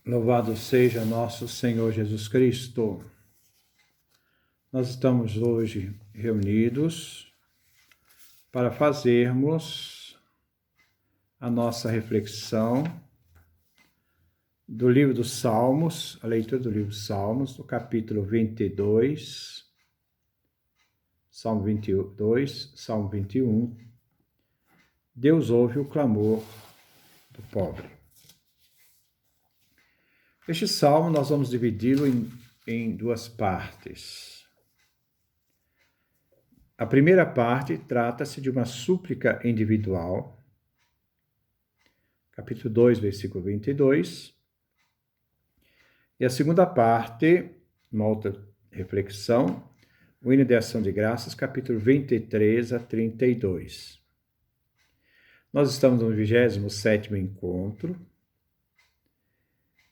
Louvado seja nosso Senhor Jesus Cristo. Nós estamos hoje reunidos para fazermos a nossa reflexão do livro dos Salmos, a leitura do livro dos Salmos, do capítulo 22, Salmo 22, Salmo 21. Deus ouve o clamor do pobre. Este salmo nós vamos dividi-lo em duas partes. A primeira parte trata-se de uma súplica individual, capítulo 2, versículo 22. E a segunda parte, uma outra reflexão, o hino de ação de graças, capítulo 23 a 32. Nós estamos no 27º encontro.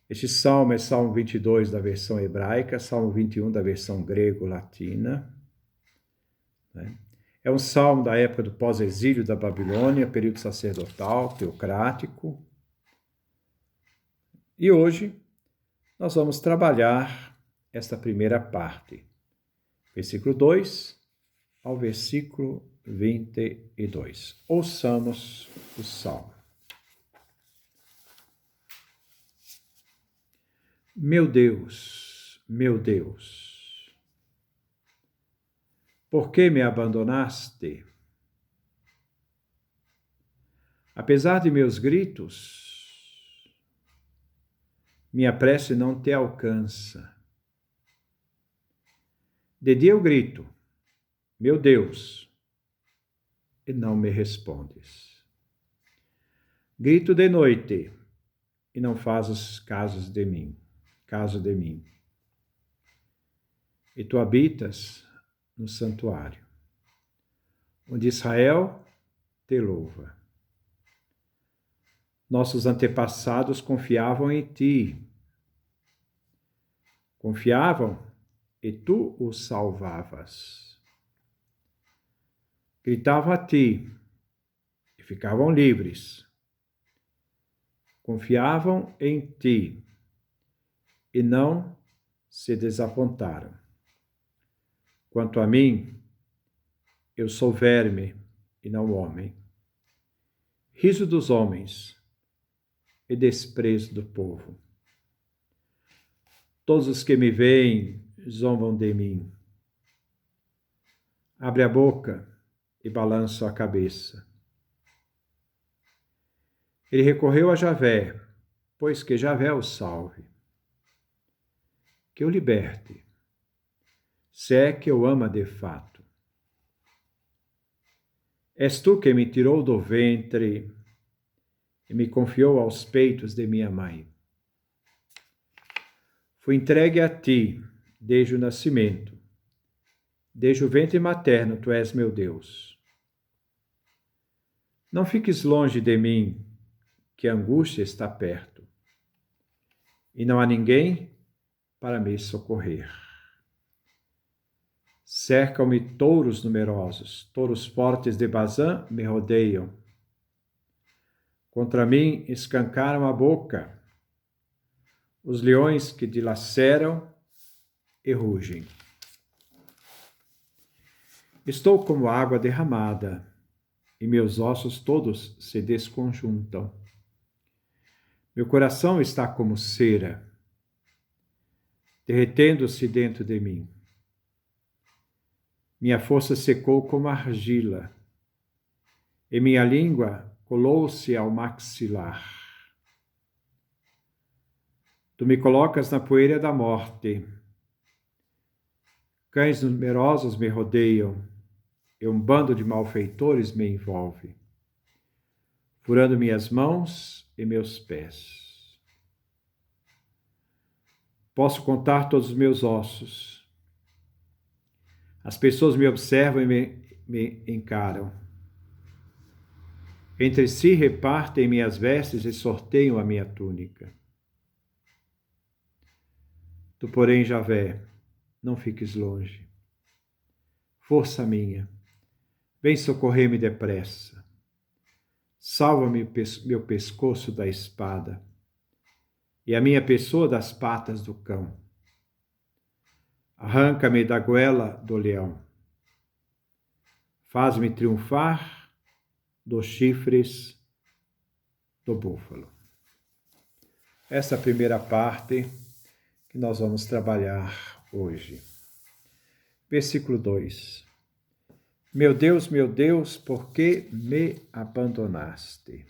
Este salmo é Salmo 22 da versão hebraica, Salmo 21 da versão grego-latina. É um salmo da época do pós-exílio da Babilônia, período sacerdotal, teocrático. E hoje nós vamos trabalhar esta primeira parte, versículo 2 ao versículo 22. Ouçamos o salmo. Meu Deus, por que me abandonaste? Apesar de meus gritos, minha prece não te alcança. De dia eu grito, meu Deus, e não me respondes. Grito de noite, e não fazes caso de mim. E tu habitas no santuário, onde Israel te louva. Nossos antepassados confiavam em ti. Confiavam e tu os salvavas. Gritavam a ti e ficavam livres. Confiavam em ti e não se desapontaram. Quanto a mim, eu sou verme e não homem, riso dos homens e desprezo do povo. Todos os que me veem zombam de mim. Abre a boca e balanço a cabeça. Ele recorreu a Javé, pois que Javé o salve. Que eu liberte, se é que eu ama de fato. És tu que me tirou do ventre e me confiou aos peitos de minha mãe. Fui entregue a ti desde o nascimento. Desde o ventre materno tu és meu Deus. Não fiques longe de mim, que a angústia está perto, e não há ninguém para me socorrer. Cercam-me touros numerosos, touros fortes de Bazã me rodeiam. Contra mim escancaram a boca, os leões que dilaceram e rugem. Estou como água derramada, e meus ossos todos se desconjuntam. Meu coração está como cera, derretendo-se dentro de mim. Minha força secou como argila, e minha língua colou-se ao maxilar. Tu me colocas na poeira da morte. Cães numerosos me rodeiam, e um bando de malfeitores me envolve, furando minhas mãos e meus pés. Posso contar todos os meus ossos. As pessoas me observam e me encaram. Entre si repartem minhas vestes e sorteiam a minha túnica. Tu, porém, Javé, não fiques longe. Força minha, vem socorrer-me depressa. Salva-me meu pescoço da espada. e a minha pessoa das patas do cão. Arranca-me da goela do leão. Faz-me triunfar dos chifres do búfalo. Essa é a primeira parte que nós vamos trabalhar hoje. Versículo 2. Meu Deus, por que me abandonaste?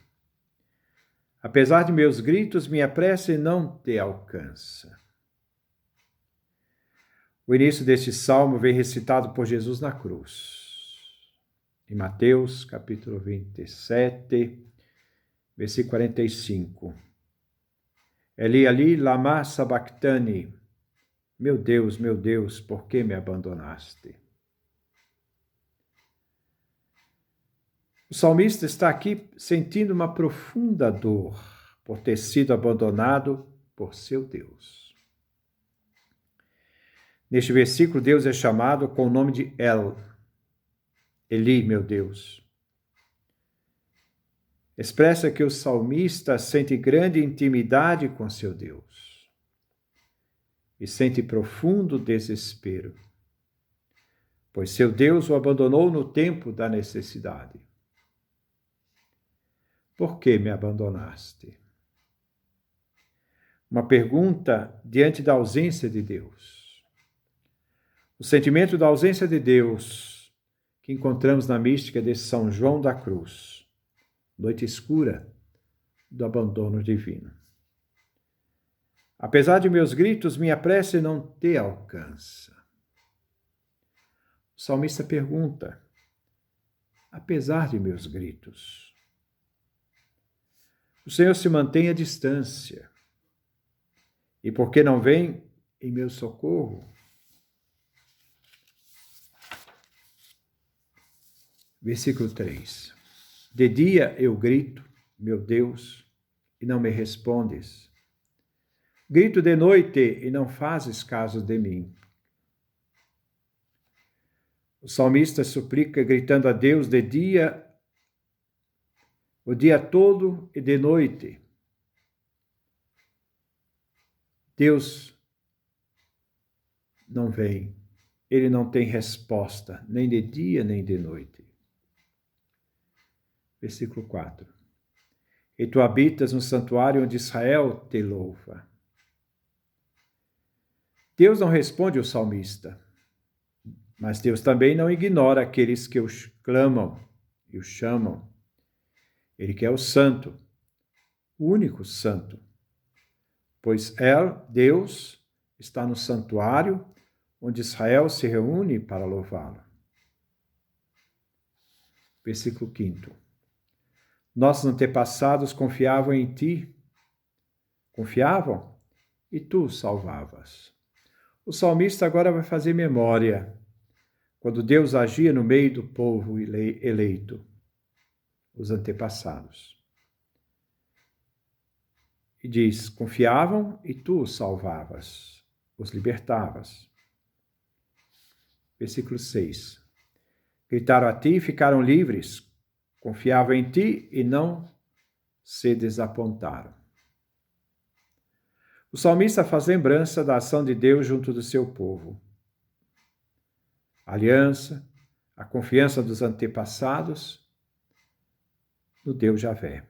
Apesar de meus gritos, minha prece não te alcança. O início deste salmo vem recitado por Jesus na cruz. Em Mateus, capítulo 27, versículo 45. Eli, lama sabachthani. Meu Deus, por que me abandonaste? O salmista está aqui sentindo uma profunda dor por ter sido abandonado por seu Deus. Neste versículo, Deus é chamado com o nome de Eli, meu Deus. Expressa que o salmista sente grande intimidade com seu Deus e sente profundo desespero, pois seu Deus o abandonou no tempo da necessidade. Por que me abandonaste? Uma pergunta diante da ausência de Deus. O sentimento da ausência de Deus que encontramos na mística de São João da Cruz, noite escura do abandono divino. Apesar de meus gritos, minha prece não te alcança. O salmista pergunta, apesar de meus gritos, o Senhor se mantém à distância. E por que não vem em meu socorro? Versículo 3. De dia eu grito, meu Deus, e não me respondes. Grito de noite e não fazes caso de mim. O salmista suplica gritando a Deus de dia, o dia todo e de noite. Deus não vem, ele não tem resposta, nem de dia nem de noite. Versículo 4. E tu habitas no santuário onde Israel te louva. Deus não responde ao salmista, mas Deus também não ignora aqueles que o clamam e o chamam. Ele que é o santo, o único santo, pois Deus, está no santuário onde Israel se reúne para louvá-lo. Versículo 5. Nossos antepassados confiavam em ti, e tu os salvavas. O salmista agora vai fazer memória, quando Deus agia no meio do povo eleito, os antepassados. E diz, confiavam e tu os salvavas, os libertavas. Versículo 6. Gritaram a ti e ficaram livres, confiavam em ti e não se desapontaram. O salmista faz lembrança da ação de Deus junto do seu povo. A aliança, a confiança dos antepassados no Deus Javé.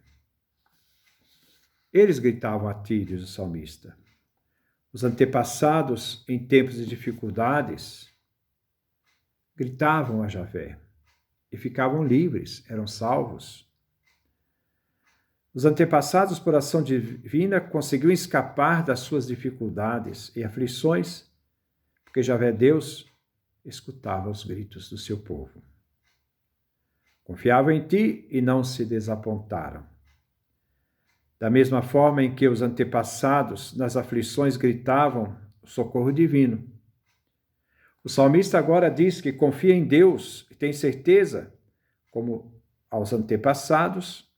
Eles gritavam a ti, diz o salmista. Os antepassados, em tempos de dificuldades, gritavam a Javé e ficavam livres, eram salvos. Os antepassados, por ação divina, conseguiram escapar das suas dificuldades e aflições, porque Javé Deus escutava os gritos do seu povo. Confiavam em ti e não se desapontaram. Da mesma forma em que os antepassados, nas aflições, gritavam o socorro divino. O salmista agora diz que confia em Deus e tem certeza, como aos antepassados,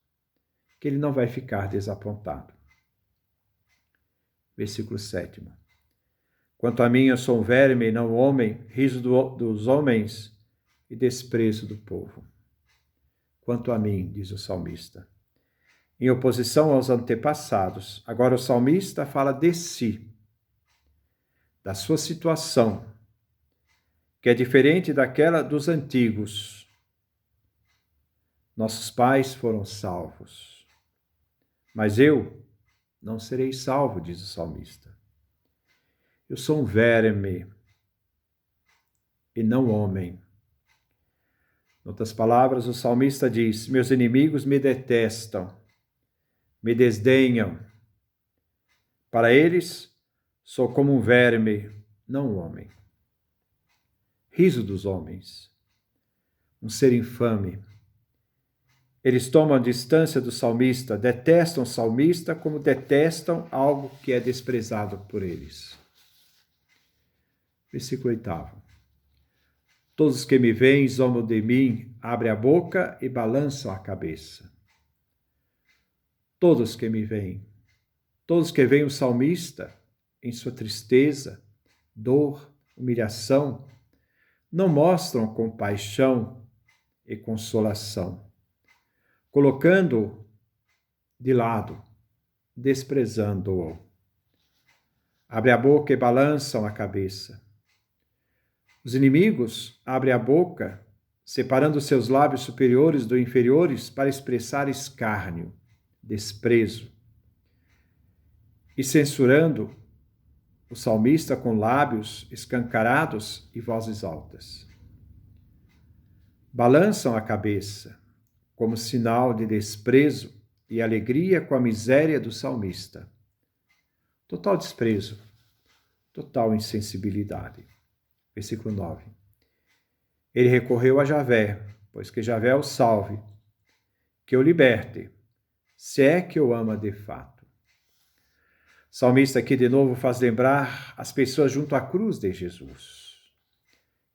que ele não vai ficar desapontado. Versículo 7. Quanto a mim, eu sou um verme, não homem, riso dos homens e desprezo do povo. Quanto a mim, diz o salmista, em oposição aos antepassados. Agora o salmista fala de si, da sua situação, que é diferente daquela dos antigos. Nossos pais foram salvos, mas eu não serei salvo, diz o salmista. Eu sou um verme e não homem. Em outras palavras, o salmista diz: meus inimigos me detestam, me desdenham. Para eles, sou como um verme, não um homem. Riso dos homens, um ser infame. Eles tomam a distância do salmista, detestam o salmista como detestam algo que é desprezado por eles. Versículo 8. Todos os que me veem zombam de mim, abrem a boca e balançam a cabeça. Todos que me veem, todos que veem o salmista em sua tristeza, dor, humilhação, não mostram compaixão e consolação, colocando-o de lado, desprezando-o. Abrem a boca e balançam a cabeça. Os inimigos abrem a boca, separando seus lábios superiores dos inferiores para expressar escárnio, desprezo, e censurando o salmista com lábios escancarados e vozes altas. Balançam a cabeça, como sinal de desprezo e alegria com a miséria do salmista. Total desprezo, total insensibilidade. Versículo 9. Ele recorreu a Javé, pois que Javé o salve, que o liberte, se é que o ama de fato. O salmista aqui de novo faz lembrar as pessoas junto à cruz de Jesus,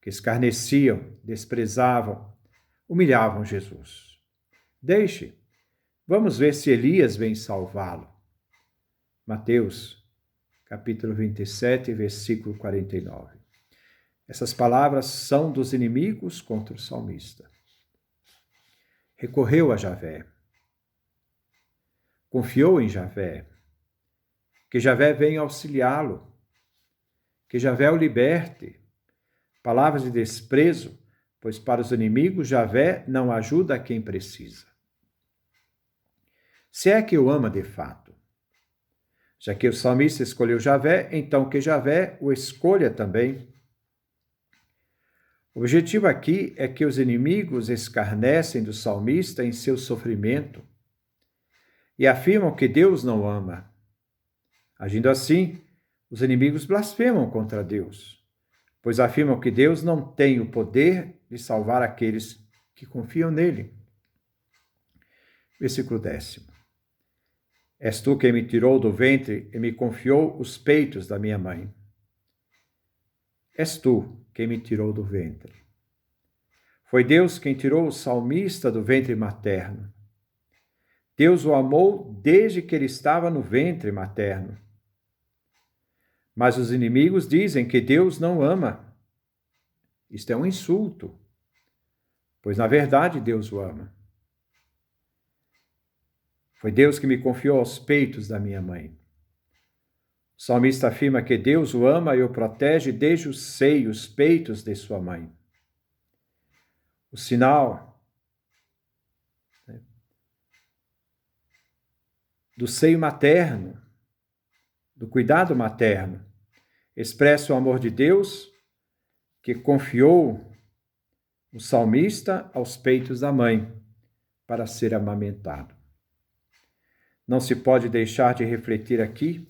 que escarneciam, desprezavam, humilhavam Jesus. Deixe, vamos ver se Elias vem salvá-lo. Mateus, capítulo 27, versículo 49. Essas palavras são dos inimigos contra o salmista. Recorreu a Javé. Confiou em Javé. Que Javé venha auxiliá-lo. Que Javé o liberte. Palavras de desprezo, pois para os inimigos Javé não ajuda a quem precisa. Se é que o ama de fato. Já que o salmista escolheu Javé, então que Javé o escolha também. O objetivo aqui é que os inimigos escarnecem do salmista em seu sofrimento e afirmam que Deus não ama. Agindo assim, os inimigos blasfemam contra Deus, pois afirmam que Deus não tem o poder de salvar aqueles que confiam nele. Versículo 10. És tu quem me tirou do ventre e me confiou os peitos da minha mãe. És tu quem me tirou do ventre. Foi Deus quem tirou o salmista do ventre materno. Deus o amou desde que ele estava no ventre materno. Mas os inimigos dizem que Deus não ama. Isto é um insulto, pois na verdade Deus o ama. Foi Deus que me confiou aos peitos da minha mãe. O salmista afirma que Deus o ama e o protege desde os seios, peitos de sua mãe. O sinal do seio materno, do cuidado materno, expressa o amor de Deus que confiou o salmista aos peitos da mãe para ser amamentado. Não se pode deixar de refletir aqui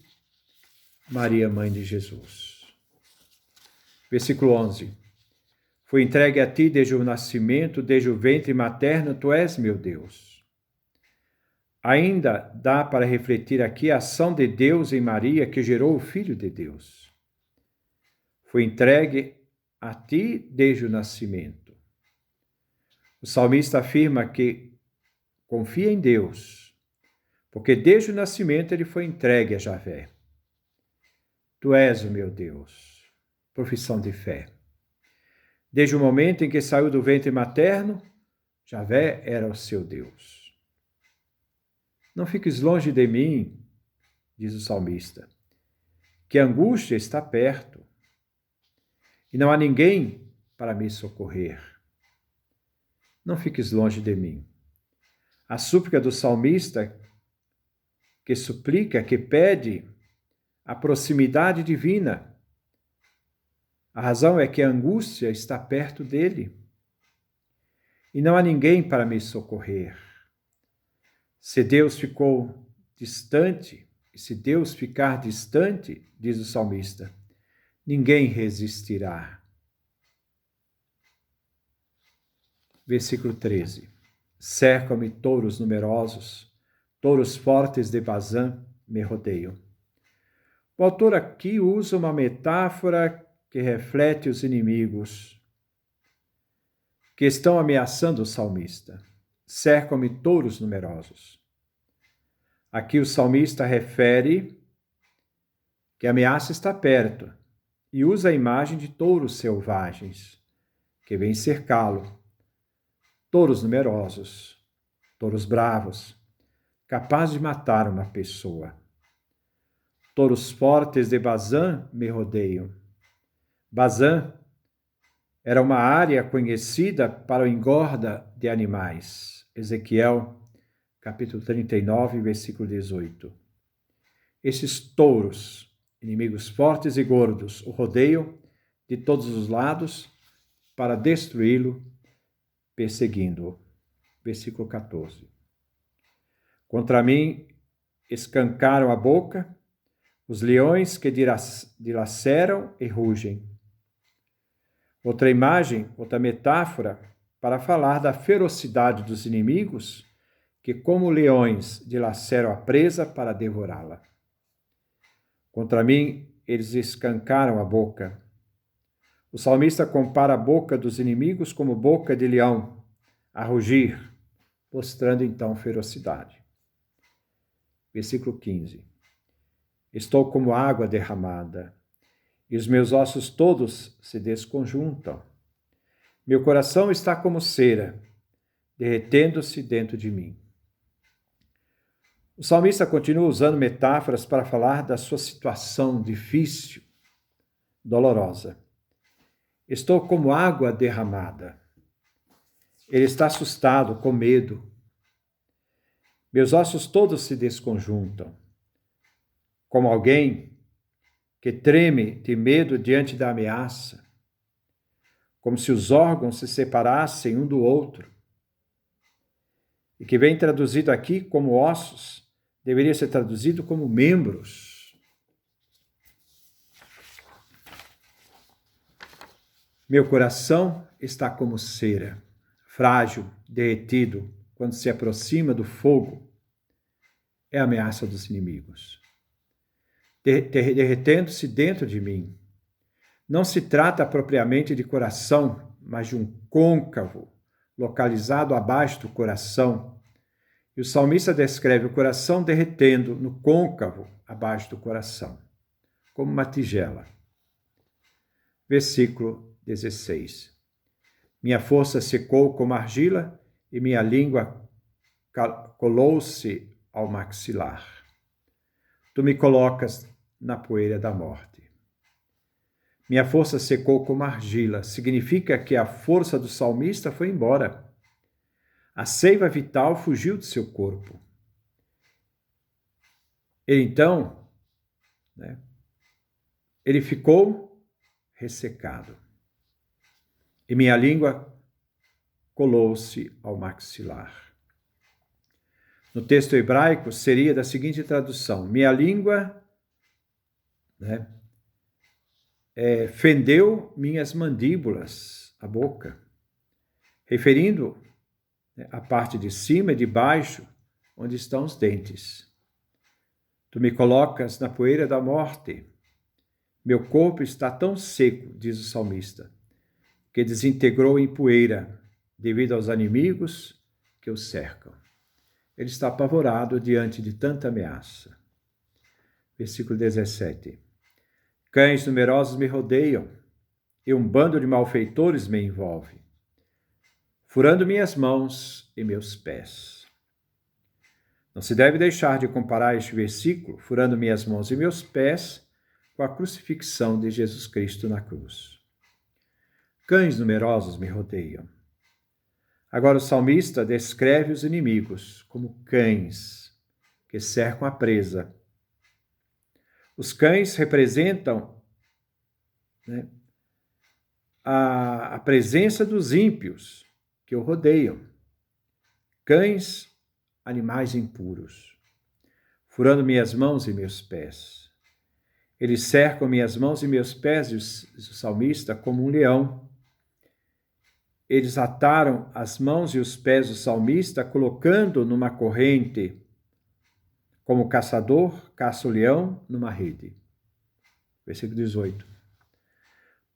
Maria, mãe de Jesus. Versículo 11. Fui entregue a ti desde o nascimento, desde o ventre materno, tu és meu Deus. Ainda dá para refletir aqui a ação de Deus em Maria que gerou o Filho de Deus. Fui entregue a ti desde o nascimento. O salmista afirma que confia em Deus, porque desde o nascimento ele foi entregue a Javé. Tu és o meu Deus. Profissão de fé. Desde o momento em que saiu do ventre materno, Javé era o seu Deus. Não fiques longe de mim, diz o salmista, que a angústia está perto e não há ninguém para me socorrer. Não fiques longe de mim. A súplica do salmista que suplica, que pede a proximidade divina. A razão é que a angústia está perto dele e não há ninguém para me socorrer. Se Deus ficou distante, e se Deus ficar distante, diz o salmista, ninguém resistirá. Versículo 13. Cercam-me touros numerosos, touros fortes de Bazã me rodeiam. O autor aqui usa uma metáfora que reflete os inimigos que estão ameaçando o salmista. Cercam-me touros numerosos. Aqui o salmista refere que a ameaça está perto e usa a imagem de touros selvagens que vêm cercá-lo. Touros numerosos, touros bravos, capazes de matar uma pessoa. Touros fortes de Bazã me rodeiam. Bazã era uma área conhecida para o engorda de animais. Ezequiel, capítulo 39, versículo 18. Esses touros, inimigos fortes e gordos, o rodeiam de todos os lados para destruí-lo, perseguindo-o. Versículo 14. Contra mim escancaram a boca os leões que dilaceram e rugem. Outra imagem, outra metáfora para falar da ferocidade dos inimigos que, como leões, dilaceram a presa para devorá-la. Contra mim, eles escancaram a boca. O salmista compara a boca dos inimigos como boca de leão, a rugir, mostrando então ferocidade. Versículo 15. Estou como água derramada, e os meus ossos todos se desconjuntam. Meu coração está como cera, derretendo-se dentro de mim. O salmista continua usando metáforas para falar da sua situação difícil, dolorosa. Estou como água derramada. Ele está assustado, com medo. Meus ossos todos se desconjuntam. Como alguém que treme de medo diante da ameaça, como se os órgãos se separassem um do outro, e que vem traduzido aqui como ossos, deveria ser traduzido como membros. Meu coração está como cera, frágil, derretido, quando se aproxima do fogo. É a ameaça dos inimigos. Derretendo-se dentro de mim. Não se trata propriamente de coração, mas de um côncavo, localizado abaixo do coração. E o salmista descreve o coração derretendo no côncavo, abaixo do coração, como uma tigela. Versículo 16. Minha força secou como argila e minha língua colou-se ao maxilar. Tu me colocas na poeira da morte. Minha força secou como argila. Significa que a força do salmista foi embora. A seiva vital fugiu de seu corpo. Ele então, ele ficou ressecado. E minha língua colou-se ao maxilar. No texto hebraico seria da seguinte tradução: minha língua fendeu minhas mandíbulas, a boca, referindo a parte de cima e de baixo, onde estão os dentes. Tu me colocas na poeira da morte. Meu corpo está tão seco, diz o salmista, que desintegrou em poeira, devido aos inimigos que o cercam. Ele está apavorado diante de tanta ameaça. Versículo 17. Cães numerosos me rodeiam, e um bando de malfeitores me envolve, furando minhas mãos e meus pés. Não se deve deixar de comparar este versículo, furando minhas mãos e meus pés, com a crucifixão de Jesus Cristo na cruz. Cães numerosos me rodeiam. Agora o salmista descreve os inimigos como cães que cercam a presa. Os cães representam, a presença dos ímpios que o rodeiam. Cães, animais impuros, furando minhas mãos e meus pés. Eles cercam minhas mãos e meus pés, diz o salmista, como um leão. Eles ataram as mãos e os pés do salmista, colocando numa corrente, como caçador caça o leão numa rede. Versículo 18.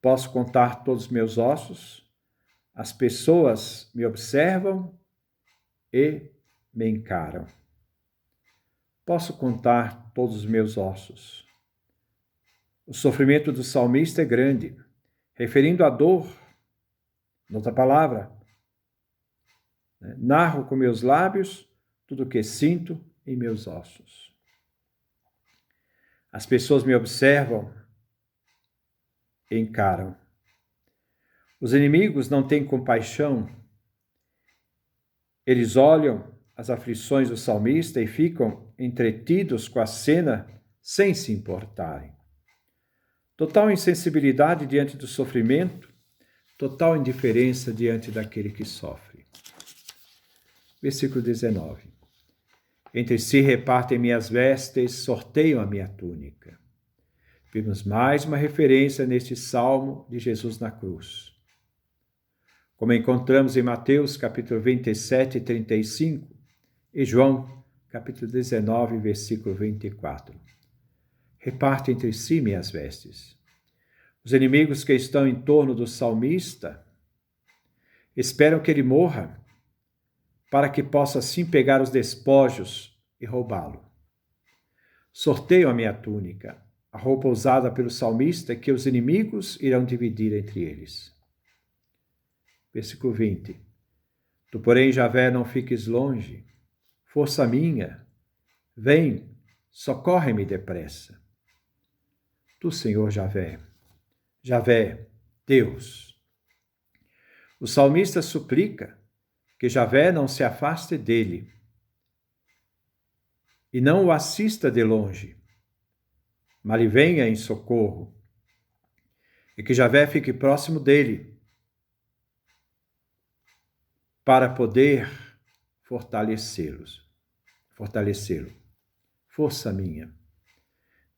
Posso contar todos os meus ossos, as pessoas me observam e me encaram. Posso contar todos os meus ossos. O sofrimento do salmista é grande, referindo à dor. Noutra palavra, narro com meus lábios tudo o que sinto em meus ossos. As pessoas me observam e encaram. Os inimigos não têm compaixão. Eles olham as aflições do salmista e ficam entretidos com a cena sem se importarem. Total insensibilidade diante do sofrimento, total indiferença diante daquele que sofre. Versículo 19. Entre si repartem minhas vestes, sorteiam a minha túnica. Vimos mais uma referência neste salmo de Jesus na cruz. Como encontramos em Mateus, capítulo 27, 35, e João, capítulo 19, versículo 24. Reparte entre si minhas vestes. Os inimigos que estão em torno do salmista esperam que ele morra, para que possa assim pegar os despojos e roubá-lo. Sorteio a minha túnica, a roupa usada pelo salmista que os inimigos irão dividir entre eles. Versículo 20. Tu, porém, Javé, não fiques longe, força minha, vem, socorre-me depressa. Tu, Senhor Javé, Deus. O salmista suplica que Javé não se afaste dele e não o assista de longe, mas lhe venha em socorro, e que Javé fique próximo dele para poder fortalecê-lo. Força minha.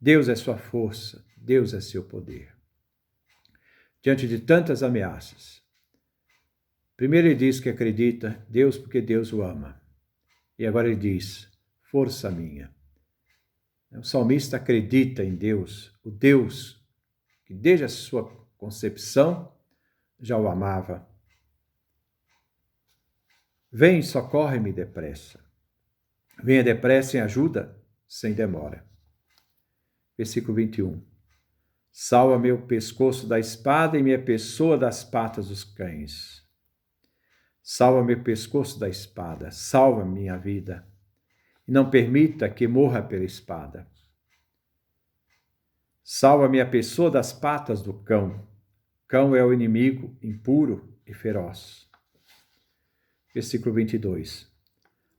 Deus é sua força, Deus é seu poder. Diante de tantas ameaças, primeiro ele diz que acredita em Deus porque Deus o ama. E agora ele diz, força minha. O salmista acredita em Deus, o Deus que desde a sua concepção já o amava. Vem, socorre-me depressa. Venha depressa em ajuda, sem demora. Versículo 21. Salva meu pescoço da espada e minha pessoa das patas dos cães. Salva meu pescoço da espada, salva minha vida, e não permita que morra pela espada. Salva minha pessoa das patas do cão. Cão é o inimigo impuro e feroz. Versículo 22.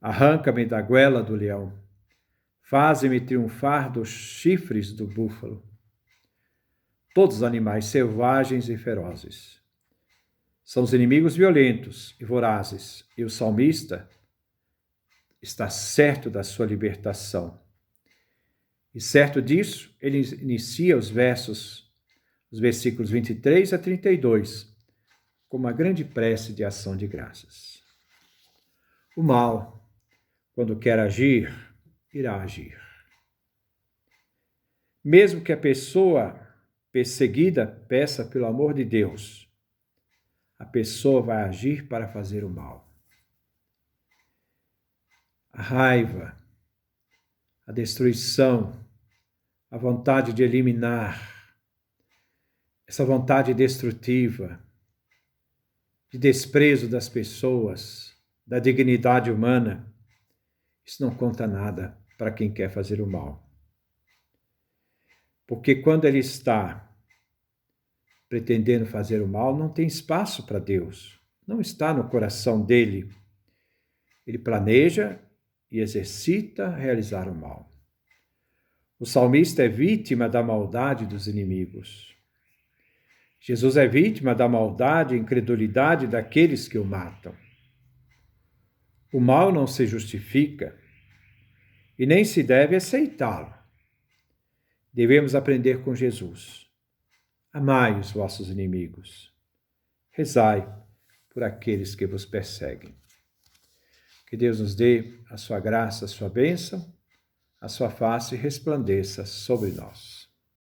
Arranca-me da goela do leão, faze-me triunfar dos chifres do búfalo. Todos os animais selvagens e ferozes são os inimigos violentos e vorazes, e o salmista está certo da sua libertação. E certo disso, ele inicia os versículos 23 a 32, com uma grande prece de ação de graças. O mal, quando quer agir, irá agir. Mesmo que a pessoa perseguida peça pelo amor de Deus, a pessoa vai agir para fazer o mal. A raiva, a destruição, a vontade de eliminar, essa vontade destrutiva, de desprezo das pessoas, da dignidade humana, isso não conta nada para quem quer fazer o mal. Porque quando ele está pretendendo fazer o mal, não tem espaço para Deus. Não está no coração dele. Ele planeja e exercita realizar o mal. O salmista é vítima da maldade dos inimigos. Jesus é vítima da maldade e incredulidade daqueles que o matam. O mal não se justifica e nem se deve aceitá-lo. Devemos aprender com Jesus. Amai os vossos inimigos. Rezai por aqueles que vos perseguem. Que Deus nos dê a sua graça, a sua bênção, a sua face resplandeça sobre nós.